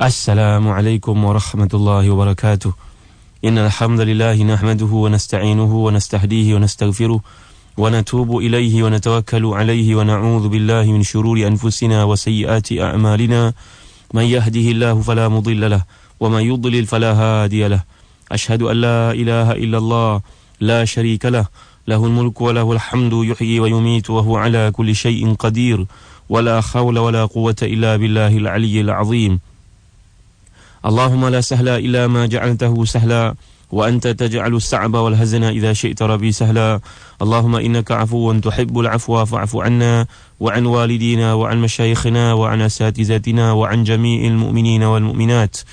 Assalamualaikum warahmatullahi wabarakatuh. Innal hamdalillah nahmaduhu wa nasta'inuhu wa nastahdihi wa nastaghfiruh wa natubu ilaihi wa natawakkalu alaihi wa na'udzu billahi min shururi anfusina wa sayyiati a'malina. Man yahdihillahu fala mudilla lahu wa man yudlil fala hadiya lahu. Ashhadu an la ilaha illallah la syarika lahu, lahul mulku wa lahul hamdu yuhyi wa yumiitu wa huwa ala kulli syai'in qadir. Wa la hawla wa la quwwata illa billahil aliyyil azim. Allahumma la sahla illa ma ja'altahu sahla wa anta taj'alu as-sa'ba wal hazana idza syi'ta rabbi sahla. Allahumma innaka 'afuwun tuhibbul 'afwa fa'fu 'anna wa 'an walidina wa 'an masyayikhina wa 'an asatizatina wa 'an jami'il mu'minina wal mu'minat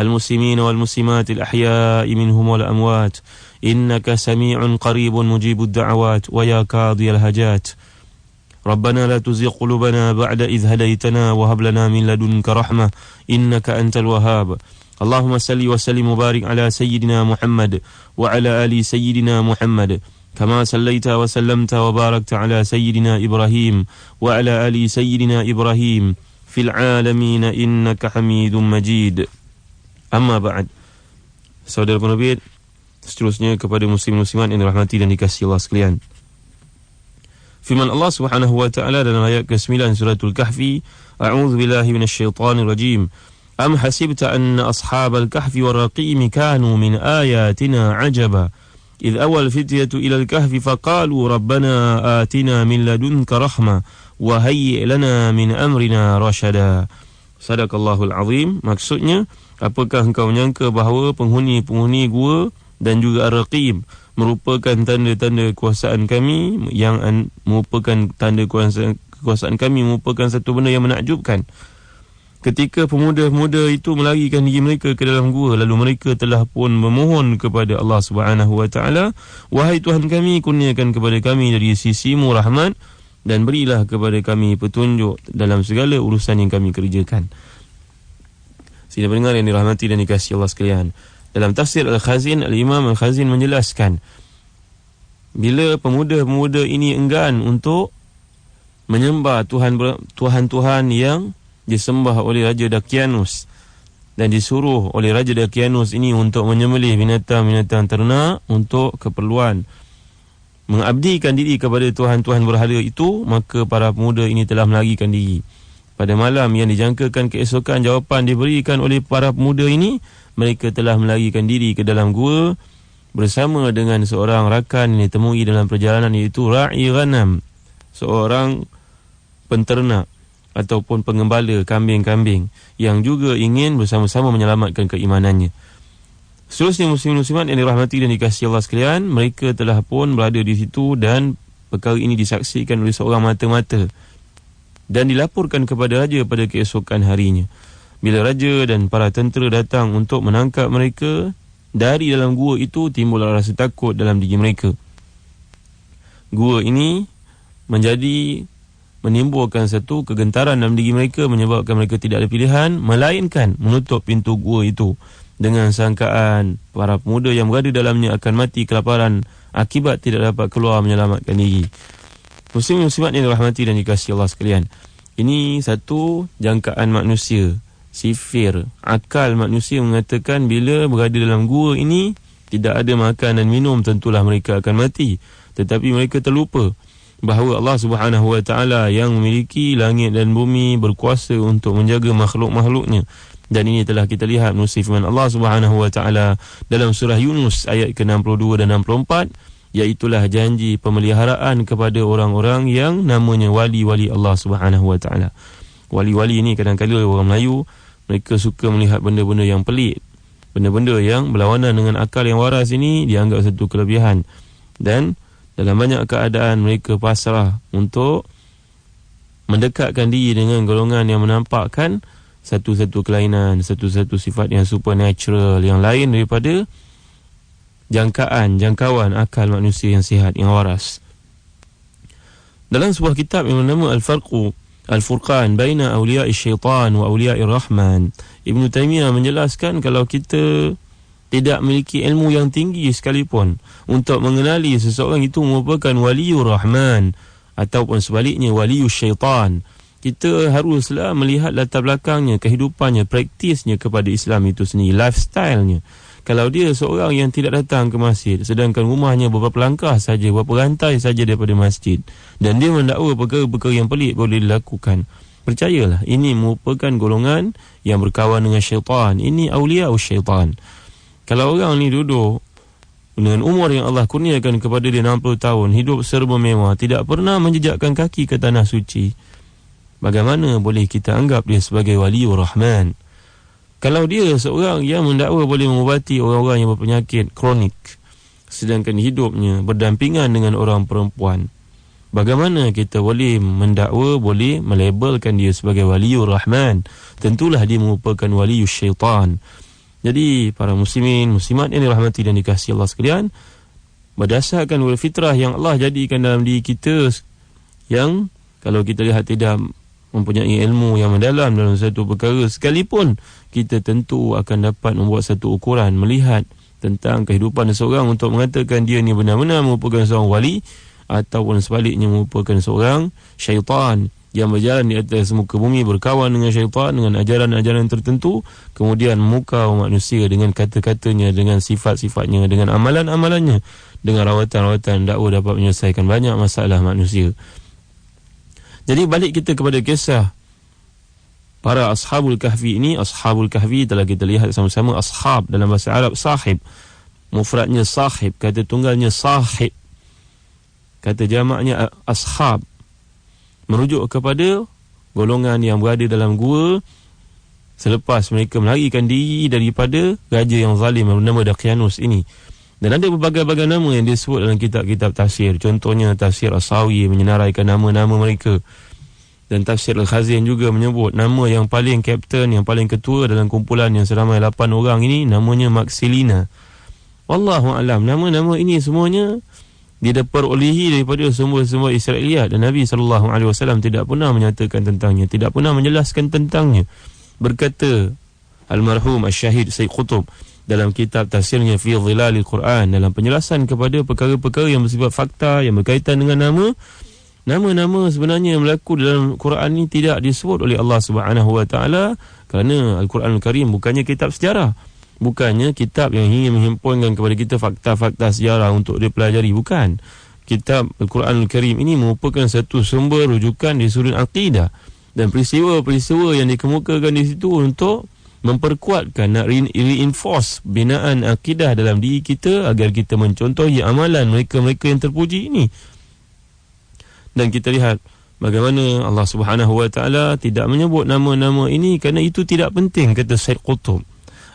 al-muslimina wal muslimat al-ahya'i minhum wal amwat. Innaka sami'un qaribun mujibud da'awat wa ya qadiyal hajat. Rabbana la tuzigh qulubana ba'da idh hadaytana wa hab lana min ladunka rahmah innaka antal wahhab. Allahumma salli wa sallim wa barik ala sayyidina Muhammad wa ala ali sayyidina Muhammad kama sallaita wa sallamta wa barakta ala sayyidina Ibrahim wa ala ali sayyidina Ibrahim fil alamin innaka Hamidum Majid. Amma ba'd. Saudara penerbit, seterusnya kepada muslim-muslimat yang dirahmati dan dikasihi Allah sekalian. Firman Allah Subhanahu wa taala dalam ayat ke-9 suratul Kahfi, a'udzu billahi minasyaitonir rajim. Am hasibta anna ashabal kahfi warraqim kanu min ayatina ajaba idh awal fityatu ila al-kahfi faqalu rabbana atina min ladunka rahmah wa hayyi' lana min amrina rashada. Sadaqallahul azim. Maksudnya, apakah engkau menyangka bahawa penghuni-penghuni gua dan juga ar-raqim merupakan tanda-tanda kuasaan kami, yang merupakan tanda kekuasaan kami merupakan satu benda yang menakjubkan. Ketika pemuda-pemuda itu melarikan diri mereka ke dalam gua, lalu mereka telah pun memohon kepada Allah Subhanahu wa taala, wahai Tuhan kami, kurniakan kepada kami dari sisimu rahmat dan berilah kepada kami petunjuk dalam segala urusan yang kami kerjakan. Sila pendengar yang dirahmati dan dikasihi Allah sekalian, dalam tafsir Al-Khazin, Al-Imam Al-Khazin menjelaskan, bila pemuda-pemuda ini enggan untuk menyembah Tuhan-Tuhan yang disembah oleh Raja Dakianus dan disuruh oleh Raja Dakianus ini untuk menyembelih binatang-binatang ternak untuk keperluan mengabdikan diri kepada Tuhan-Tuhan berhala itu, maka para pemuda ini telah melarikan diri. Pada malam yang dijangkakan keesokan jawapan diberikan oleh para pemuda ini, mereka telah melarikan diri ke dalam gua bersama dengan seorang rakan yang ditemui dalam perjalanan, iaitu ra'i ghanam, seorang penternak ataupun pengembala kambing-kambing yang juga ingin bersama-sama menyelamatkan keimanannya. Seterusnya muslim-muslimat yang dirahmati dan dikasihi Allah sekalian, mereka telah pun berada di situ dan perkara ini disaksikan oleh seorang mata-mata dan dilaporkan kepada raja pada keesokan harinya. Bila raja dan para tentera datang untuk menangkap mereka, dari dalam gua itu timbul rasa takut dalam diri mereka. Gua ini menimbulkan satu kegentaran dalam diri mereka, menyebabkan mereka tidak ada pilihan melainkan menutup pintu gua itu dengan sangkaan para pemuda yang berada dalamnya akan mati kelaparan akibat tidak dapat keluar menyelamatkan diri. Muslim-muslimat yang dirahmati dan dikasihi Allah sekalian, ini satu jangkaan manusia. Sifir, akal manusia mengatakan bila berada dalam gua ini tidak ada makan dan minum, tentulah mereka akan mati. Tetapi mereka terlupa bahawa Allah Subhanahu wa taala yang memiliki langit dan bumi berkuasa untuk menjaga makhluk-makhluknya. Dan ini telah kita lihat melalui firman Allah Subhanahu wa taala dalam surah Yunus ayat ke-62 dan 64, iaitulah janji pemeliharaan kepada orang-orang yang namanya wali-wali Allah Subhanahu wa taala. Wali-wali ini kadang-kadang orang Melayu, mereka suka melihat benda-benda yang pelik, benda-benda yang berlawanan dengan akal yang waras ini dianggap satu kelebihan. Dan dalam banyak keadaan mereka pasrah untuk mendekatkan diri dengan golongan yang menampakkan satu-satu kelainan, satu-satu sifat yang supernatural yang lain daripada jangkauan akal manusia yang sihat, yang waras. Dalam sebuah kitab yang bernama Al-Furqan Baina Awliya'i Syaitan wa Awliya'i Rahman, Ibn Taymiyah menjelaskan kalau kita tidak memiliki ilmu yang tinggi sekalipun untuk mengenali seseorang itu merupakan waliur Rahman ataupun sebaliknya waliur Syaitan, kita haruslah melihat latar belakangnya, kehidupannya, praktisnya kepada Islam itu sendiri, lifestyle-nya. Kalau dia seorang yang tidak datang ke masjid, sedangkan rumahnya beberapa langkah saja, beberapa rantai saja daripada masjid, dan dia mendakwa perkara-perkara yang pelik boleh dilakukan, percayalah, ini merupakan golongan yang berkawan dengan syaitan. Ini awliya syaitan. Kalau orang ni duduk dengan umur yang Allah kurniakan kepada dia 60 tahun, hidup serba mewah, tidak pernah menjejakkan kaki ke tanah suci, bagaimana boleh kita anggap dia sebagai waliur rahman? Kalau dia seorang yang mendakwa boleh mengubati orang-orang yang berpenyakit kronik, sedangkan hidupnya berdampingan dengan orang perempuan, bagaimana kita boleh mendakwa, boleh melabelkan dia sebagai waliur rahman? Tentulah dia merupakan walius syaitan. Jadi para muslimin, muslimat yang dirahmati dan dikasihi Allah sekalian, berdasarkan fitrah yang Allah jadikan dalam diri kita, yang kalau kita lihat tidak mempunyai ilmu yang mendalam dalam satu perkara sekalipun, kita tentu akan dapat membuat satu ukuran, melihat tentang kehidupan seseorang untuk mengatakan dia ni benar-benar merupakan seorang wali, ataupun sebaliknya merupakan seorang syaitan yang berjalan di atas muka bumi, berkawan dengan syaitan, dengan ajaran-ajaran tertentu, kemudian memukau manusia dengan kata-katanya, dengan sifat-sifatnya, dengan amalan-amalannya, dengan rawatan-rawatan dakwa dapat menyelesaikan banyak masalah manusia. Jadi balik kita kepada kisah para ashabul kahfi ini. Ashabul kahfi telah kita lihat sama-sama. Ashab dalam bahasa Arab sahib, mufradnya sahib, kata tunggalnya sahib, kata jamaknya ashab, merujuk kepada golongan yang berada dalam gua selepas mereka melarikan diri daripada raja yang zalim bernama Daqyanus ini. Dan ada berbagai-bagai nama yang disebut dalam kitab-kitab tafsir. Contohnya tafsir As-Sawi menyenaraikan nama-nama mereka, dan tafsir Al-Khazin juga menyebut nama yang paling kapten, yang paling ketua dalam kumpulan yang seramai 8 orang ini namanya Maxilina. Wallahu alam, nama-nama ini semuanya diperolehi daripada sumber-sumber Israiliyat, dan Nabi SAW tidak pernah menyatakan tentangnya, tidak pernah menjelaskan tentangnya. Berkata almarhum Asy-Syahid Sayyid Qutb dalam kitab tafsirnya Fi Dhilalil Quran, dalam penjelasan kepada perkara-perkara yang bersifat fakta yang berkaitan dengan nama-nama sebenarnya yang berlaku dalam Quran ini tidak disebut oleh Allah Subhanahu Wa Taala, kerana Al-Quranul Karim bukannya kitab sejarah, bukannya kitab yang ingin menghimpunkan kepada kita fakta-fakta sejarah untuk dipelajari, bukan. Kitab Al-Quranul Karim ini merupakan satu sumber rujukan di sudut akidah, dan peristiwa-peristiwa yang dikemukakan di situ untuk memperkuatkan, nak reinforce binaan akidah dalam diri kita agar kita mencontohi amalan mereka-mereka yang terpuji ini. Dan kita lihat bagaimana Allah Subhanahu Wa Taala tidak menyebut nama-nama ini kerana itu tidak penting, kata Sayyid Qutb,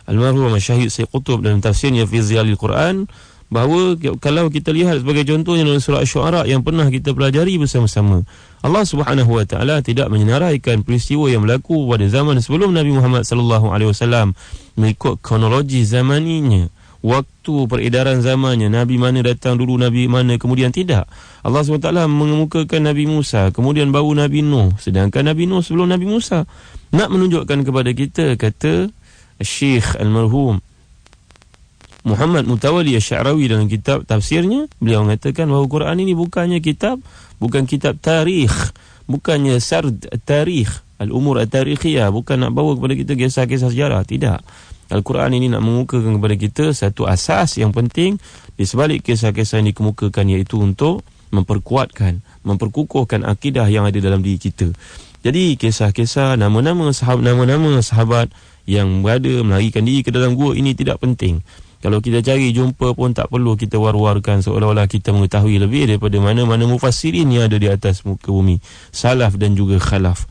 almarhum Syahid Sayyid Qutb dalam tafsirnya Fi Dhilalil Quran, bahawa kalau kita lihat sebagai contohnya dalam surah Asy-Syu'ara yang pernah kita pelajari bersama-sama, Allah Subhanahu Wa Taala tidak menyenaraikan peristiwa yang berlaku pada zaman sebelum Nabi Muhammad sallallahu alaihi wasallam mengikut kronologi zamaninya, waktu peredaran zamannya, Nabi mana datang dulu, Nabi mana kemudian, tidak. Allah SWT mengemukakan Nabi Musa, kemudian baru Nabi Nuh, sedangkan Nabi Nuh sebelum Nabi Musa. Nak menunjukkan kepada kita, kata Syekh almarhum Muhammad Mutawalli Asy-Sya'rawi dalam kitab tafsirnya, beliau mengatakan bahawa Quran ini bukannya kitab, bukan kitab tarikh, bukannya sard tarikh, al-umur at-tarikhiyah, bukan nak bawa kepada kita kisah-kisah sejarah, tidak. Al-Quran ini nak mengemukakan kepada kita satu asas yang penting di sebalik kisah-kisah yang dikemukakan, iaitu untuk memperkuatkan, memperkukuhkan akidah yang ada dalam diri kita. Jadi kisah-kisah nama-nama sahabat yang berada melarikan diri ke dalam gua ini tidak penting. Kalau kita cari jumpa pun tak perlu kita war-warkan seolah-olah kita mengetahui lebih daripada mana-mana mufassirin yang ada di atas muka bumi, salaf dan juga khalaf.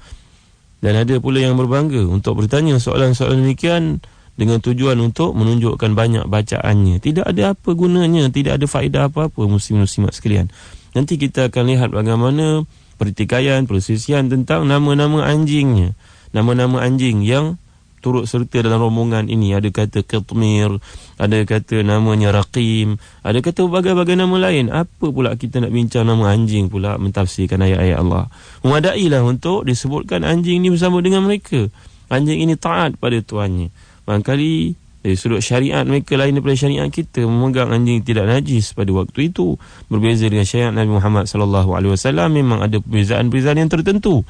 Dan ada pula yang berbangga untuk bertanya soalan-soalan demikian dengan tujuan untuk menunjukkan banyak bacaannya. Tidak ada apa gunanya, tidak ada faedah apa-apa, muslim-muslimat sekalian. Nanti kita akan lihat bagaimana pertikaian, persisian tentang nama-nama anjingnya. Nama-nama anjing yang turut serta dalam rombongan ini. Ada kata Qitmir, ada kata namanya Raqim, ada kata berbagai-bagai nama lain. Apa pula kita nak bincang nama anjing pula, mentafsirkan ayat-ayat Allah. Memadailah untuk disebutkan anjing ini bersama dengan mereka. Anjing ini taat pada tuannya. Barangkali dari sudut syariat mereka lain daripada syariat kita, memegang anjing tidak najis pada waktu itu. Berbeza dengan syariat Nabi Muhammad SAW, memang ada perbezaan-perbezaan yang tertentu.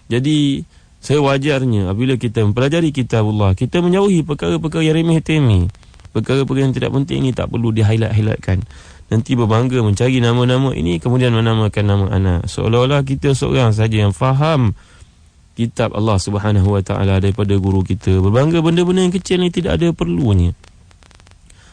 Jadi sewajarnya apabila kita mempelajari kitabullah, kita menjauhi perkara-perkara yang remeh-temeh. Perkara-perkara yang tidak penting ini tak perlu di-highlight-highlightkan. Nanti berbangga mencari nama-nama ini, kemudian menamakan nama anak. Seolah-olah kita seorang saja yang faham kitab Allah Subhanahu Wa Taala daripada guru kita. Berbangga benda-benda yang kecil ni tidak ada perlunya.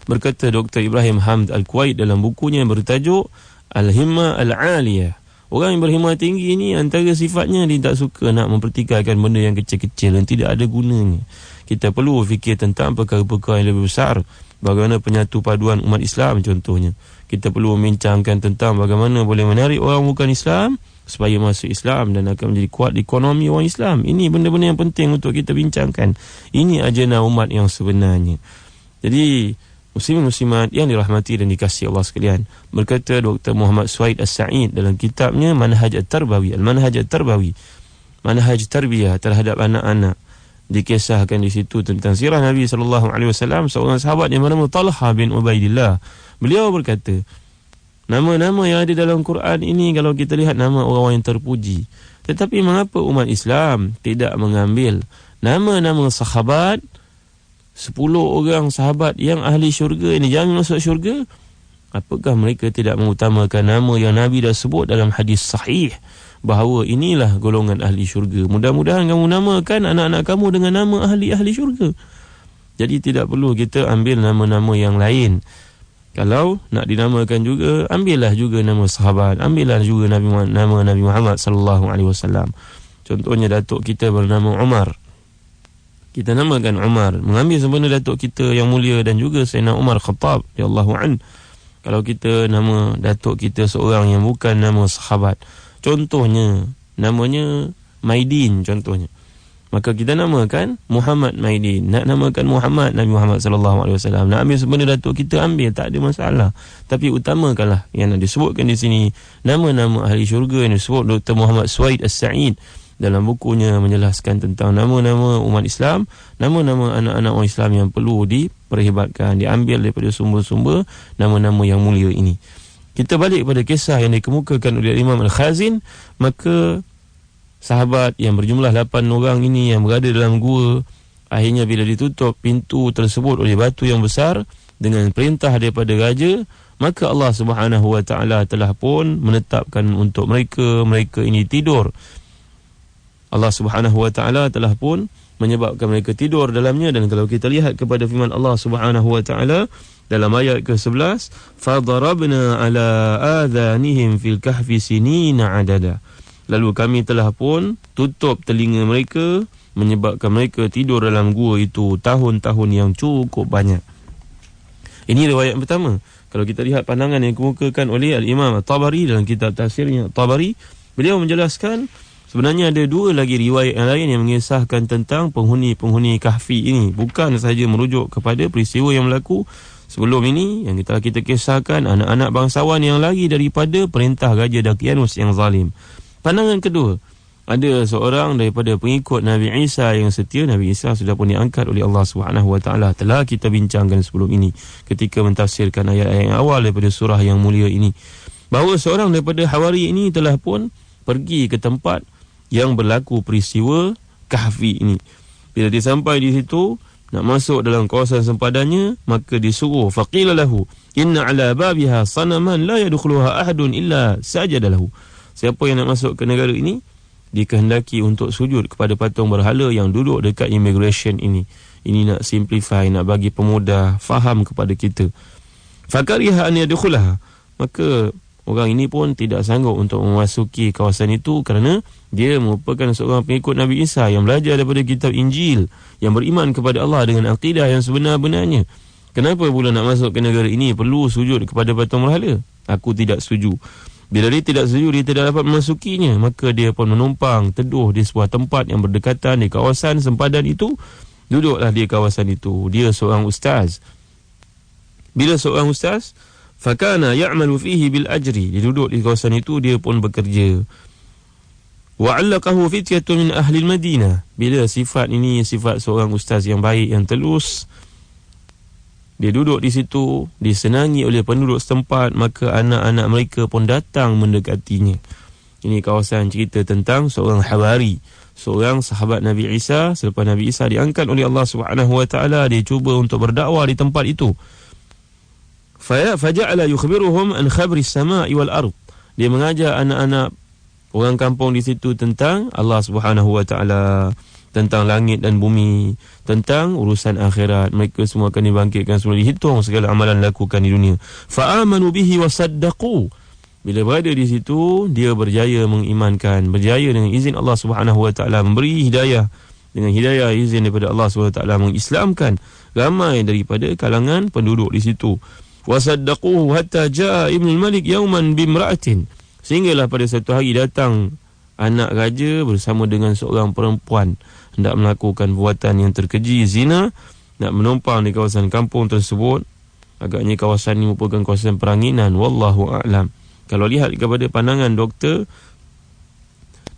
Berkata Dr. Ibrahim Hamd Al-Kuwait dalam bukunya yang bertajuk Al-Himmah Al-Aliyah. Orang yang berhimmah tinggi ini antara sifatnya dia tak suka nak mempertikaikan benda yang kecil-kecil yang tidak ada gunanya. Kita perlu fikir tentang perkara-perkara yang lebih besar. Bagaimana penyatu paduan umat Islam contohnya. Kita perlu membincangkan tentang bagaimana boleh menarik orang bukan Islam supaya masuk Islam dan akan menjadi kuat ekonomi orang Islam. Ini benda-benda yang penting untuk kita bincangkan. Ini agenda umat yang sebenarnya. Jadi muslimin-muslimat yang dirahmati dan dikasihi Allah sekalian, berkata Dr. Muhammad Suhaid As-Sa'id dalam kitabnya Manhaj At-Tarbawi, Al-Manhaj At-Tarbawi, manhaj tarbiyah terhadap anak-anak. Dikisahkan di situ tentang sirah Nabi SAW, seorang sahabat yang bernama Talha bin Ubaidillah. Beliau berkata, nama-nama yang ada dalam Quran ini kalau kita lihat nama orang-orang yang terpuji. Tetapi mengapa umat Islam tidak mengambil nama-nama sahabat, 10 orang sahabat yang ahli syurga ini jamin masuk syurga? Apakah mereka tidak mengutamakan nama yang Nabi dah sebut dalam hadis sahih bahawa inilah golongan ahli syurga? Mudah-mudahan kamu namakan anak-anak kamu dengan nama ahli-ahli syurga. Jadi tidak perlu kita ambil nama-nama yang lain. Kalau nak dinamakan juga, ambillah juga nama sahabat, ambillah juga nama Nabi Muhammad sallallahu alaihi wasallam. Contohnya datuk kita bernama Umar. Kita namakan Umar, mengambil sempena datuk kita yang mulia dan juga Sayyidina Umar Khattab radhiyallahu an. Kalau kita nama datuk kita seorang yang bukan nama sahabat, contohnya namanya Maidin contohnya, maka kita namakan Muhammad Maidin. Nak namakan Muhammad Nabi Muhammad sallallahu alaihi wasallam, nak ambil sebenarnya datuk kita, ambil, tak ada masalah. Tapi utamakanlah yang disebutkan di sini nama-nama ahli syurga yang disebut Dr. Muhammad Suhaid As-Sa'id dalam bukunya menjelaskan tentang nama-nama umat Islam, nama-nama anak-anak orang Islam yang perlu diperhebatkan, diambil daripada sumber-sumber nama-nama yang mulia ini. Kita balik pada kisah yang dikemukakan oleh Imam Al-Khazin. Maka sahabat yang berjumlah 8 orang ini yang berada dalam gua, akhirnya bila ditutup pintu tersebut oleh batu yang besar dengan perintah daripada raja, maka Allah Subhanahu Wa Taala telah pun menetapkan untuk mereka ini tidur. Allah Subhanahu Wa Taala telah pun menyebabkan mereka tidur dalamnya. Dan kalau kita lihat kepada firman Allah Subhanahu Wa Taala dalam ayat ke-11, fadarabna ala adhanihim fil kahfi sinina adada, lalu kami telah pun tutup telinga mereka, menyebabkan mereka tidur dalam gua itu tahun-tahun yang cukup banyak. Ini riwayat pertama. Kalau kita lihat pandangan yang dikemukakan oleh Al-Imam At-Tabari dalam kitab tafsirnya At-Tabari, beliau menjelaskan sebenarnya ada 2 lagi riwayat yang lain yang mengisahkan tentang penghuni kahfi ini. Bukan sahaja merujuk kepada peristiwa yang berlaku sebelum ini yang kita kisahkan, anak-anak bangsawan yang lari daripada perintah Raja Dakianus yang zalim. Pandangan kedua, ada seorang daripada pengikut Nabi Isa yang setia. Nabi Isa sudah pun diangkat oleh Allah Subhanahu Wa Taala. Telah kita bincangkan sebelum ini ketika mentafsirkan ayat-ayat yang awal daripada surah yang mulia ini, bahawa seorang daripada Hawari ini telah pun pergi ke tempat yang berlaku peristiwa kahfi ini. Bila dia sampai di situ, nak masuk dalam kawasan sempadannya, maka disuruh, faqila lahu inna ala babiha sanaman la yadkhuluha ahadun illa sajadalahu. Siapa yang nak masuk ke negara ini, dikehendaki untuk sujud kepada patung berhala yang duduk dekat immigration ini. Ini nak simplify, nak bagi pemudah faham kepada kita. Fakariha an yadkhulaha, maka orang ini pun tidak sanggup untuk memasuki kawasan itu kerana dia merupakan seorang pengikut Nabi Isa yang belajar daripada kitab Injil, yang beriman kepada Allah dengan akidah yang sebenar-benarnya. Kenapa pula nak masuk ke negara ini perlu sujud kepada patung berhala? Aku tidak setuju. Bila dia tidak setuju, dia tidak dapat memasukinya, maka dia pun menumpang teduh di sebuah tempat yang berdekatan di kawasan sempadan itu. Duduklah di kawasan itu. Dia seorang ustaz. Bila seorang ustaz, fakana ya'malu fihi bil ajri, dia duduk di kawasan itu, dia pun bekerja. Wa 'allaqahu fityatun min ahli al-Madinah. Bila sifat ini sifat seorang ustaz yang baik, yang telus, dia duduk di situ, disenangi oleh penduduk setempat, maka anak-anak mereka pun datang mendekatinya. Ini kawasan cerita tentang seorang Hawari, seorang sahabat Nabi Isa. Selepas Nabi Isa diangkat oleh Allah Subhanahu wa taala, dia cuba untuk berdakwah di tempat itu. Faja'ala yukhbiruhum an khabri as-sama'i wal ard. Dia mengajar anak-anak orang kampung di situ tentang Allah Subhanahu wa taala, tentang langit dan bumi, tentang urusan akhirat. Mereka semua akan dibangkitkan, semua dihitung segala amalan lakukan di dunia. Fa'amanu bihi wa saddaqu. Bila berada di situ, dia berjaya mengimankan, berjaya dengan izin Allah Subhanahu wa taala, memberi hidayah dengan hidayah izin daripada Allah Subhanahu wa taala, mengislamkan ramai daripada kalangan penduduk di situ. Wa saddaquhu hatta jaa Ibn al-Malik yawman bimra'atin. Sehinggalah pada satu hari datang anak raja bersama dengan seorang perempuan, hendak melakukan perbuatan yang terkeji, zina, nak menumpang di kawasan kampung tersebut. Agaknya kawasan ini merupakan kawasan peranginan, wallahu a'lam. Kalau lihat kepada pandangan doktor,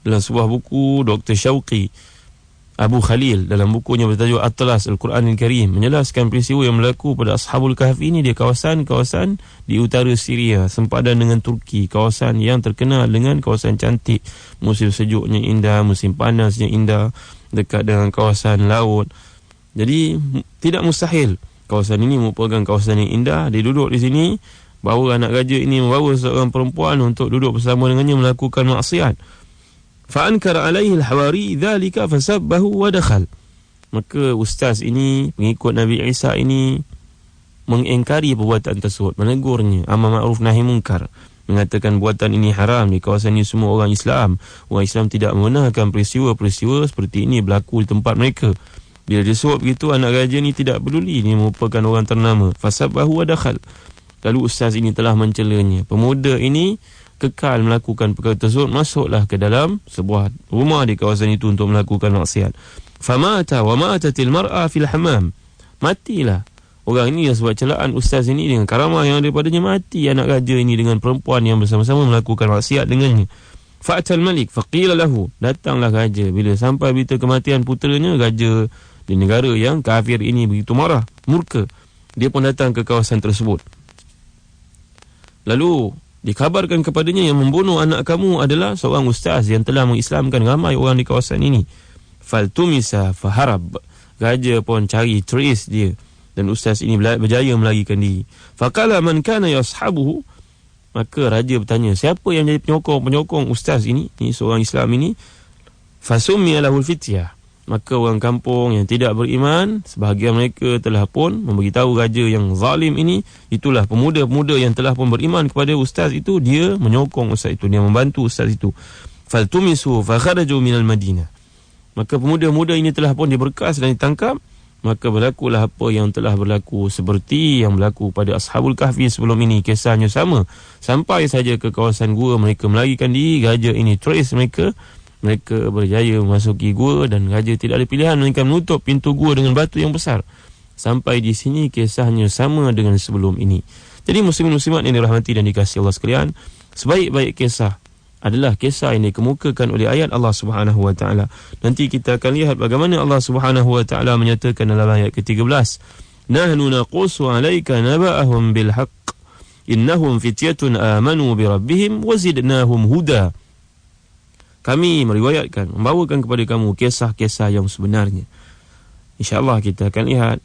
dalam sebuah buku Dr. Syauqi Abu Khalil, dalam bukunya bertajuk Atlas Al-Quran Al-Karim, menjelaskan peristiwa yang berlaku pada Ashabul Kahfi ini di kawasan-kawasan di utara Syria, sempadan dengan Turki, kawasan yang terkenal dengan kawasan cantik, musim sejuknya indah, musim panasnya indah, dekat dengan kawasan laut. Jadi tidak mustahil kawasan ini merupakan kawasan yang indah. Dia duduk di sini, bawa anak raja ini membawa seorang perempuan untuk duduk bersama dengannya melakukan maksiat. Fa'ankara alaihi al-hawari dhalika fasabbahu wa dakhal. Maka ustaz ini, pengikut Nabi Isa ini, mengingkari perbuatan tersebut, menegurnya, amar ma'ruf nahi munkar, mengatakan buatan ini haram. Di kawasan ini semua orang Islam. Orang Islam tidak membenarkan peristiwa-peristiwa seperti ini berlaku di tempat mereka. Bila disebut begitu, anak raja ini tidak peduli, ini merupakan orang ternama. Fasabbahu wa dakhal. Lalu ustaz ini telah mencelanya. Pemuda ini kekal melakukan perkara tersebut, masuklah ke dalam sebuah rumah di kawasan itu untuk melakukan maksiat. Famata wa matatil mar'a fil hammam. Matilah orang ini sebab celaan ustaz ini, dengan karamah yang daripadanya mati anak raja ini dengan perempuan yang bersama-sama melakukan maksiat dengannya. Fa'atal malik faqila lahu. Datanglah raja. Bila sampai berita kematian puteranya, raja di negara yang kafir ini begitu marah, murka. Dia pun datang ke kawasan tersebut. Lalu dikabarkan kepadanya, yang membunuh anak kamu adalah seorang ustaz yang telah mengislamkan ramai orang di kawasan ini. Faltumisa faharab. Raja pun cari trace dia, dan ustaz ini berjaya melarikan diri. Faqala man kana yashabuhu. Maka raja bertanya, siapa yang jadi penyokong ustaz ini, seorang Islam ini? Fasummiya lahul fityah. Maka orang kampung yang tidak beriman, sebahagian mereka telah pun memberitahu raja yang zalim ini, itulah pemuda-pemuda yang telah pun beriman kepada ustaz itu, dia menyokong ustaz itu, dia membantu ustaz itu. Faltumisu fakharaju minal Madinah. Maka pemuda-pemuda ini telah pun diberkas dan ditangkap. Maka berlakulah apa yang telah berlaku, seperti yang berlaku pada Ashabul Kahfi sebelum ini. Kisahnya sama. Sampai saja ke kawasan gua, mereka melarikan diri, raja ini trace mereka. Mereka berjaya memasuki gua, dan raja tidak ada pilihan melainkan menutup pintu gua dengan batu yang besar. Sampai di sini kisahnya sama dengan sebelum ini. Jadi muslimin-muslimat yang dirahmati dan dikasihi Allah sekalian, sebaik-baik kisah adalah kisah yang dikemukakan oleh ayat Allah Subhanahu wa taala. Nanti kita akan lihat bagaimana Allah Subhanahu wa taala menyatakan dalam ayat ke-13, nahnu naqussu 'alaika naba'ahum bil haqq innahum fityatun amanu bi rabbihim wa zidnahum huda. Kami meriwayatkan, membawakan kepada kamu kisah-kisah yang sebenarnya. InsyaAllah kita akan lihat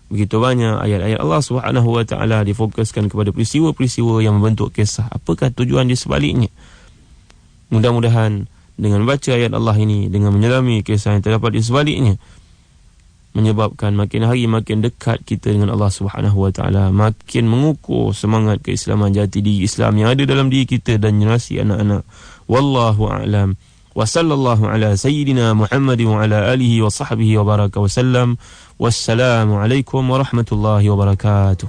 begitu banyak ayat-ayat Allah Subhanahu wa taala difokuskan kepada peristiwa-peristiwa yang membentuk kisah. Apakah tujuan di sebaliknya? Mudah-mudahan dengan baca ayat Allah ini, dengan menyelami kisah yang terdapat di sebaliknya, menyebabkan makin hari makin dekat kita dengan Allah Subhanahu wa taala, makin mengukuh semangat keislaman, jati diri Islam yang ada dalam diri kita dan generasi anak-anak. Wallahu a'lam. Wa sallallahu ala sayyidina Muhammad wa ala alihi wa sahbihi wa baraka wa sallam. Wassalamu alaikum warahmatullahi wabarakatuh.